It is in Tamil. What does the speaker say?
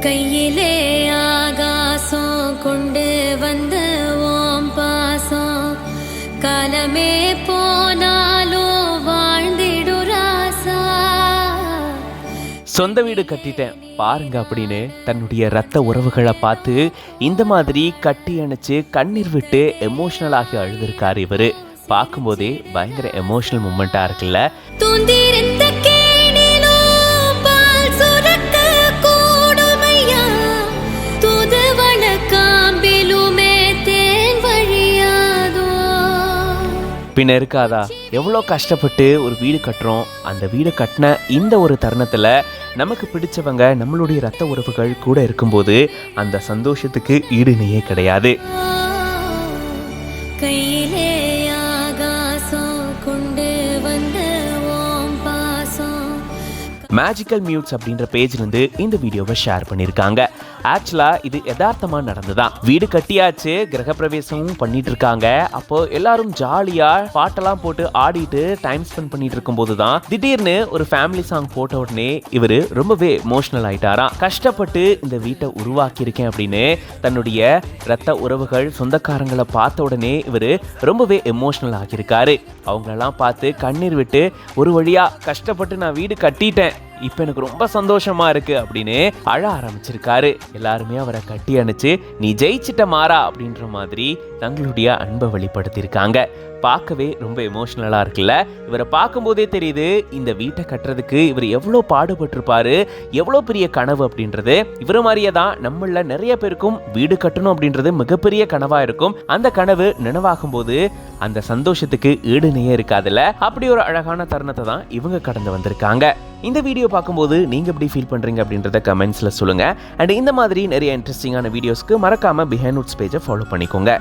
கையிலே ஆகாசம் கொண்டு வந்த ஓம் பாசம் காலமே போனாலும் வாழ்ந்திடு ராசா. சொந்த வீடு கட்டிட்டேன் பாருங்க அப்படின்னு தன்னுடைய ரத்த உறவுகளை பார்த்து இந்த மாதிரி கட்டி அணைச்சு கண்ணீர் விட்டு எமோஷனல் ஆகி அழுதுருக்காரு இவரு. பார்க்கும்போதே பயங்கர எமோஷனல் மூமெண்டா இருக்குல்ல. பின்ன இருக்காதா, எவ்வளோ கஷ்டப்பட்டு ஒரு வீடு கட்டுறோம். அந்த வீடு கட்டின இந்த ஒரு தருணத்தில் நமக்கு பிடிச்சவங்க நம்மளுடைய ரத்த உறவுகள் கூட இருக்கும்போது அந்த சந்தோஷத்துக்கு ஈடுணையே கிடையாது. கையிலே ஆகாசம் கொண்டு வந்த ஓம் பாசம். மேஜிக்கல் மியூட்ஸ் அப்படின்ற பேஜ்லேருந்து இந்த வீடியோவை ஷேர் பண்ணியிருக்காங்க. ஆக்சுவலாக இது யதார்த்தமாக நடந்துதான். வீடு கட்டியாச்சு, கிரகப்பிரவேசமும் பண்ணிட்டு இருக்காங்க. அப்போ எல்லாரும் ஜாலியாக பாட்டெல்லாம் போட்டு ஆடிட்டு டைம் ஸ்பெண்ட் பண்ணிட்டு இருக்கும் போது தான் திடீர்னு ஒரு ஃபேமிலி சாங் போட்ட உடனே இவர் ரொம்பவே எமோஷனல் ஆயிட்டாராம். கஷ்டப்பட்டு இந்த வீட்டை உருவாக்கியிருக்கேன் அப்படின்னு தன்னுடைய ரத்த உறவுகள் சொந்தக்காரங்களை பார்த்த உடனே இவர் ரொம்பவே எமோஷனல் ஆகியிருக்காரு. அவங்களெல்லாம் பார்த்து கண்ணீர் விட்டு ஒரு வழியா கஷ்டப்பட்டு நான் வீடு கட்டிட்டேன், இப்போ எனக்கு ரொம்ப சந்தோஷமா இருக்கு அப்படின்னு அழ ஆரம்பிச்சிருக்காரு. எல்லாருமே அவரை கட்டி அணைச்சு நீ ஜெயிச்சிட்ட மாறா அப்படின்ற மாதிரி தங்களுடைய அன்பை வெளிப்படுத்தியிருக்காங்க. பார்க்கவே ரொம்ப எமோஷனலா இருக்குல்ல. இவரை பார்க்கும்போதே தெரியுது இந்த வீட்டை கட்டுறதுக்கு இவர் எவ்வளோ பாடுபட்டிருப்பாரு, எவ்வளோ பெரிய கனவு அப்படின்றது. இவரு மாதிரியே தான் நம்மள நிறைய பேருக்கும் வீடு கட்டணும் அப்படின்றது மிகப்பெரிய கனவா இருக்கும். அந்த கனவு நினைவாகும் போது அந்த சந்தோஷத்துக்கு ஈடுணையே இருக்காதுல்ல. அப்படி ஒரு அழகான தருணத்தை தான் இவங்க கடந்து வந்திருக்காங்க. இந்த வீடியோ பார்க்கும்போது நீங்க எப்படி ஃபீல் பண்றீங்க அப்படின்றத கமெண்ட்ஸ்ல சொல்லுங்க. அண்ட் இந்த மாதிரி நிறைய இன்ட்ரெஸ்டிங்கான வீடியோஸ்க்கு மறக்காம பிஹைண்ட் நோட்ஸ் பேஜை ஃபாலோ பண்ணிக்கோங்க.